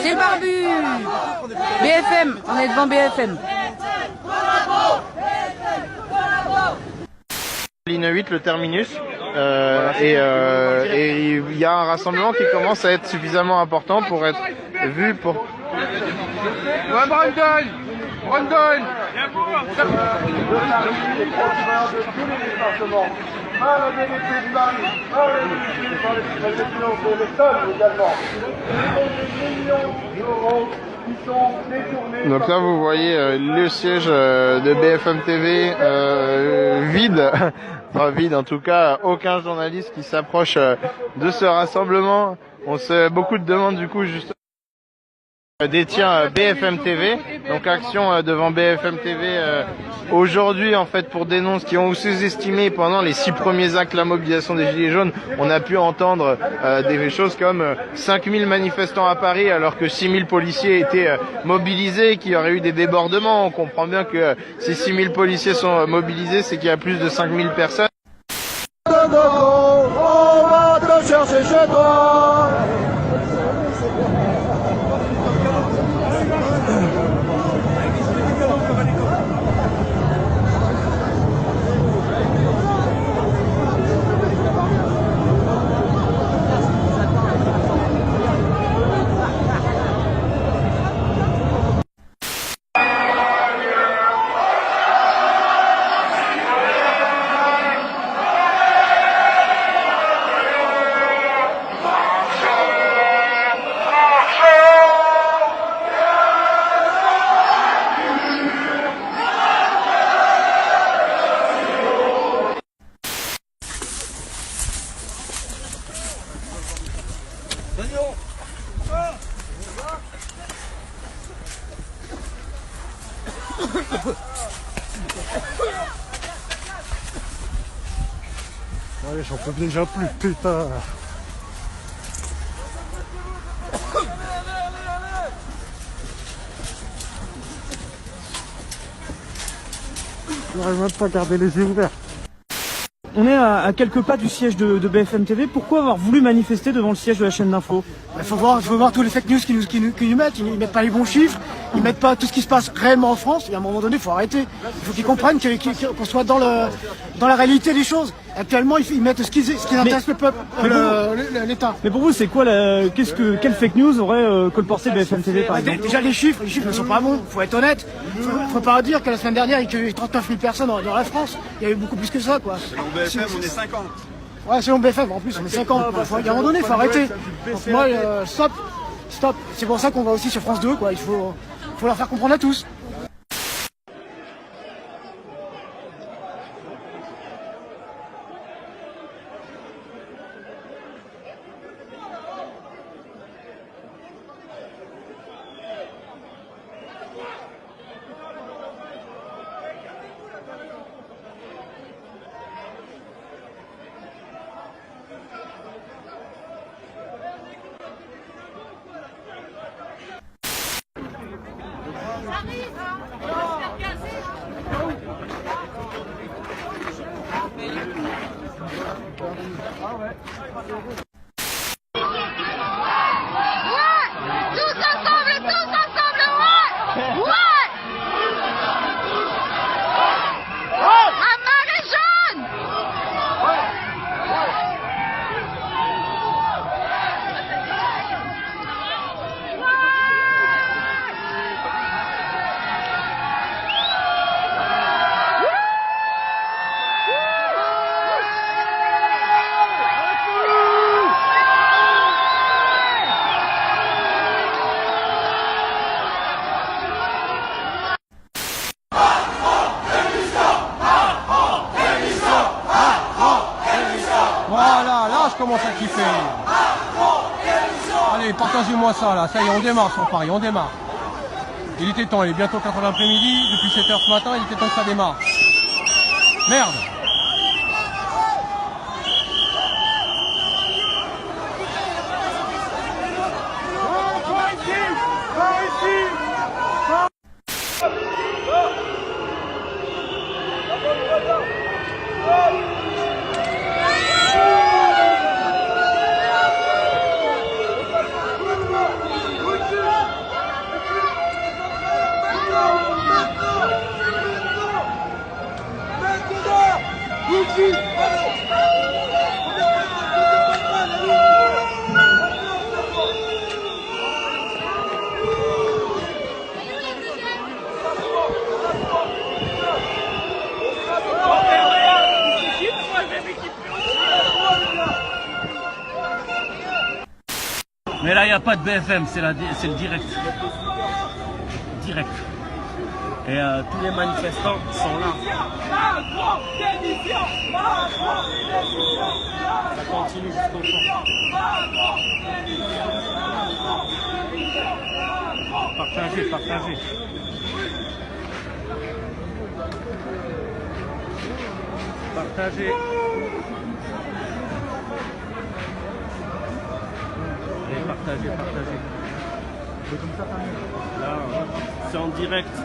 C'est le barbu. BFM, on est devant BFM. Ligne 8, le terminus, et il y a un rassemblement qui commence à être suffisamment important pour être vu pour... Ouais, Brandon. Donc là vous voyez le siège de BFM TV vide, enfin vide en tout cas, aucun journaliste qui s'approche de ce rassemblement. Beaucoup de demandes du coup justement détient BFM TV, donc action devant BFM TV aujourd'hui en fait pour dénoncer qui ont sous-estimé pendant les 6 premiers actes la mobilisation des Gilets jaunes. On a pu entendre des choses comme 5000 manifestants à Paris alors que 6000 policiers étaient mobilisés et qu'il y aurait eu des débordements. On comprend bien que si 6000 policiers sont mobilisés, c'est qu'il y a plus de 5000 personnes. On va te chercher chez toi. Ouais, j'en peux déjà plus, putain. J'arrive même pas à garder les yeux ouverts. On est à quelques pas du siège de BFM TV. Pourquoi avoir voulu manifester devant le siège de la chaîne d'info? Il faut voir tous les fake news qu'ils nous mettent. Ils mettent pas les bons chiffres, ils mettent pas tout ce qui se passe réellement en France. Et à un moment donné, il faut arrêter. Il faut qu'ils comprennent qu'on soit dans la réalité des choses. Actuellement, ils mettent ce qui intéresse le peuple, l'État. Mais pour vous, c'est quoi quelle fake news aurait colporté BFM TV par exemple? Déjà les chiffres ne sont pas bons. Faut être honnête. Faut pas dire que la semaine dernière, il y a eu 39 000 personnes dans la France. Il y avait beaucoup plus que ça, quoi. Selon BFM, on est 50. Ouais, selon BFM, en plus, on est 50. Il y a un moment donné, il faut arrêter. Donc moi, stop. C'est pour ça qu'on va aussi sur France 2, quoi. Il faut leur faire comprendre à tous. je commence à kiffer. Allez, partagez-moi ça là, ça y est, on démarre sur Paris, on démarre. Il était temps, il est bientôt 4h l'après-midi, depuis 7h ce matin, il était temps que ça démarre. Merde. Mais là, il n'y a pas de BFM, c'est le direct. Direct. Et tous les manifestants sont là. Ça continue jusqu'au fond. Partagez, partagez. Partagez. Et partagez, partagez. Là, c'est en direct.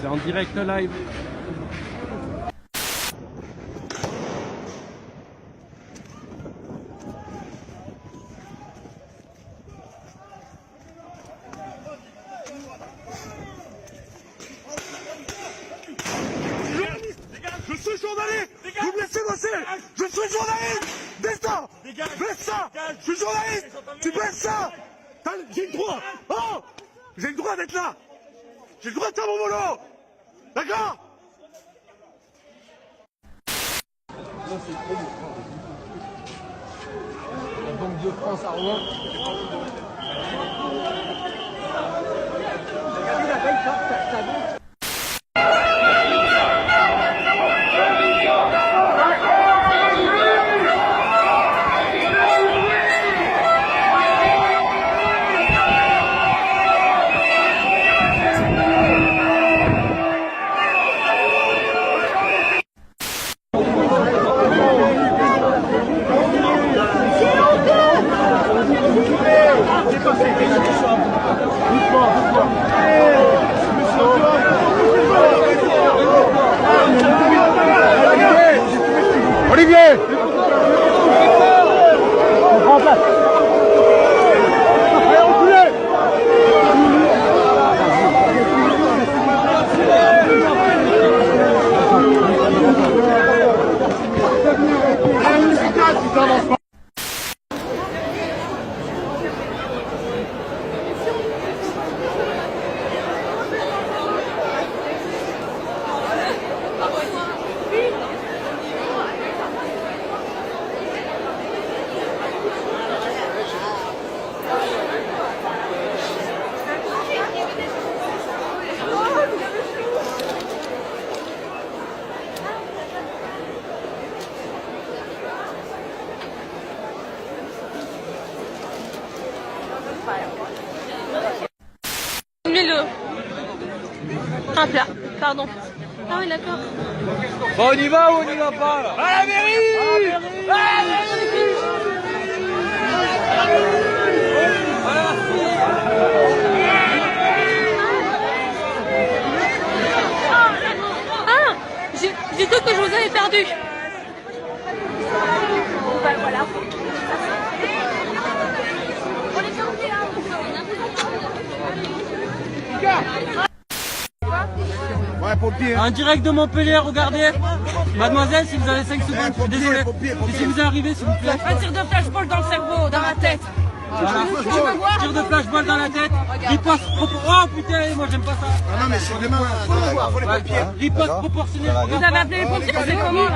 C'est en direct live. Je suis journaliste. Vous me laissez bosser. Je suis journaliste. Baisse ça. Baisse ça. Je suis journaliste. Tu baisses ça. J'ai le droit. Oh, j'ai le droit d'être là. J'ai le droit de faire mon boulot. D'accord? La Banque de France à Rouen. Olivier. Prends place. Allez, reculez. Un plat, pardon. Ah oui, d'accord. Bon, on y va ou on y va pas là? À la mairie! À la mairie! Ah, j'ai cru que je vous avais perdu. Bon, bah voilà. Ouais, pompier. En direct de Montpellier, regardez. Mademoiselle, si vous avez 5 secondes, je suis désolé. Et si vous arrivez, s'il vous plaît. Un tir de flashball dans le cerveau, dans la tête. Voilà. Tir de flashball dans la tête. Riposte proportionnelle. Oh putain, moi j'aime pas ça. Ah non, mais sur les mains, faut les pompiers. Riposte proportionnelle. Vous avez appelé les pompiers, c'est comment?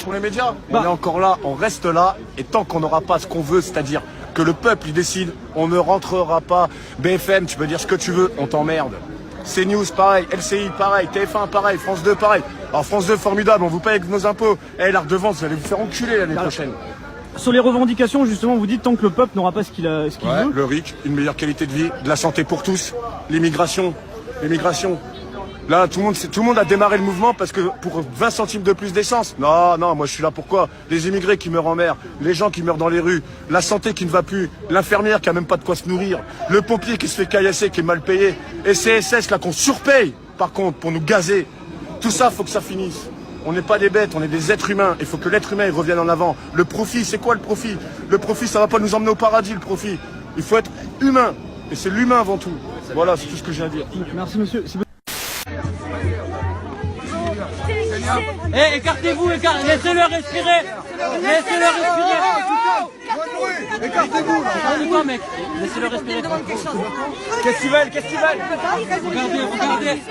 Pour les médias, on est encore là, on reste là, et tant qu'on n'aura pas ce qu'on veut, c'est-à-dire que le peuple il décide, on ne rentrera pas. BFM, tu peux dire ce que tu veux, on t'emmerde. CNews, pareil, LCI, pareil, TF1, pareil, France 2, pareil. Alors France 2, formidable, on vous paye avec nos impôts. Eh, l'Arc de Vente, vous allez vous faire enculer l'année prochaine. Sur les revendications, justement, vous dites tant que le peuple n'aura pas ce qu'il veut. Le RIC, une meilleure qualité de vie, de la santé pour tous, l'immigration. Là, tout le monde a démarré le mouvement parce que pour 20 centimes de plus d'essence. Non, moi je suis là pourquoi? Les immigrés qui meurent en mer, les gens qui meurent dans les rues, la santé qui ne va plus, l'infirmière qui a même pas de quoi se nourrir, le pompier qui se fait caillasser, qui est mal payé, et CSS là qu'on surpaye par contre pour nous gazer. Tout ça, faut que ça finisse. On n'est pas des bêtes, on est des êtres humains. Il faut que l'être humain il revienne en avant. Le profit, c'est quoi le profit? Le profit, ça va pas nous emmener au paradis, le profit. Il faut être humain. Et c'est l'humain avant tout. Voilà, c'est tout ce que j'ai à dire. Merci monsieur. Eh, écartez-vous, laissez-le respirer. Laissez-le respirer. Écartez-vous là. Calme-toi, mec. Laissez-le respirer. Qu'est-ce qu'ils veulent? Qu'est-ce qu'ils veulent? Regardez, regardez.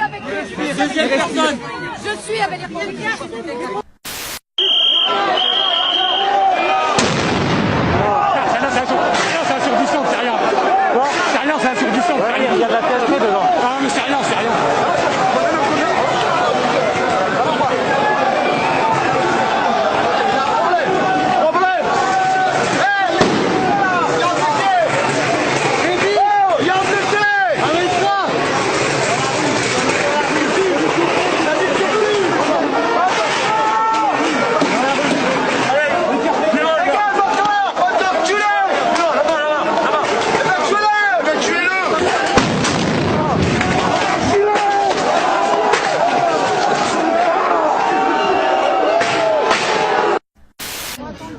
Deuxième personne. Je suis avec les policiers. C'est assourdissant, c'est rien. C'est rien, c'est assourdissant. Il y a de la THC dedans. Ah, mais c'est rien, c'est rien.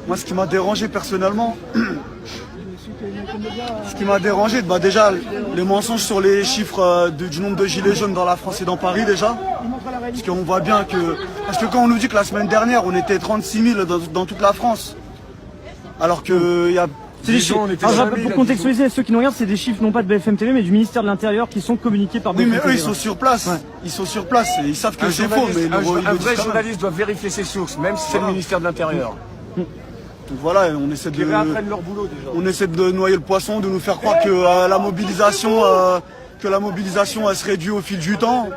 Moi, ce qui m'a dérangé personnellement, bah déjà, les mensonges sur les chiffres du nombre de gilets jaunes dans la France et dans Paris déjà. Parce qu'on voit bien que... Parce que quand on nous dit que la semaine dernière, on était 36 000 dans toute la France, alors qu'il y a... C'est des chiffres. Pour contextualiser ceux qui nous regardent, c'est des chiffres non pas de BFM TV mais du ministère de l'Intérieur qui sont communiqués par Oui, BFM mais TV. eux, ils sont sur place. Ouais. Ils sont sur place et ils savent que c'est faux. Mais Un vrai journaliste doit vérifier ses sources, même si c'est le ministère de l'Intérieur. Donc voilà, on essaie Ils réapprennent leur boulot déjà. On essaie de noyer le poisson, de nous faire croire que la mobilisation elle serait due au fil du temps.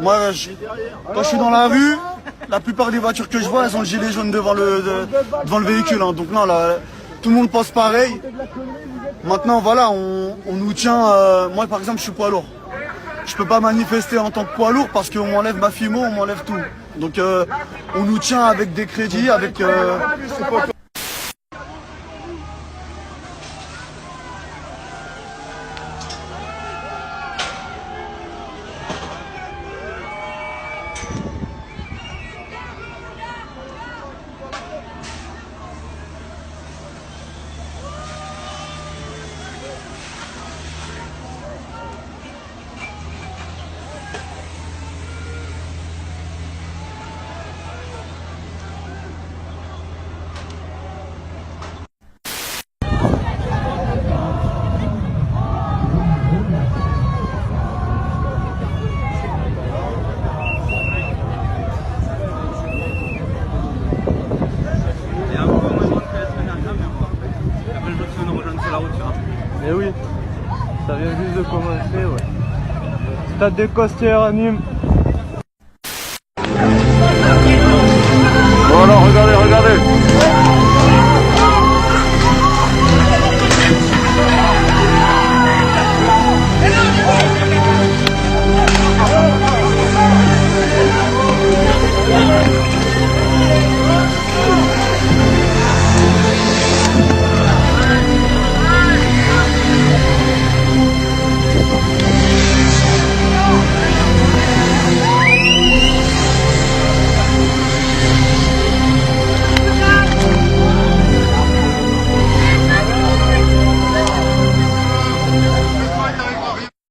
Moi, quand je suis dans la rue, la plupart des voitures que je vois, elles ont le gilet jaune devant le véhicule. Hein. Donc non, là, tout le monde pense pareil. Maintenant, voilà, on nous tient. Moi, par exemple, je suis poids lourd. Je peux pas manifester en tant que poids lourd parce qu'on m'enlève ma FIMO, on m'enlève tout. Donc, on nous tient avec des crédits, avec. Eh oui, ça vient juste de commencer, ouais. Stade de Costières à Nîmes. Bon alors, regardez.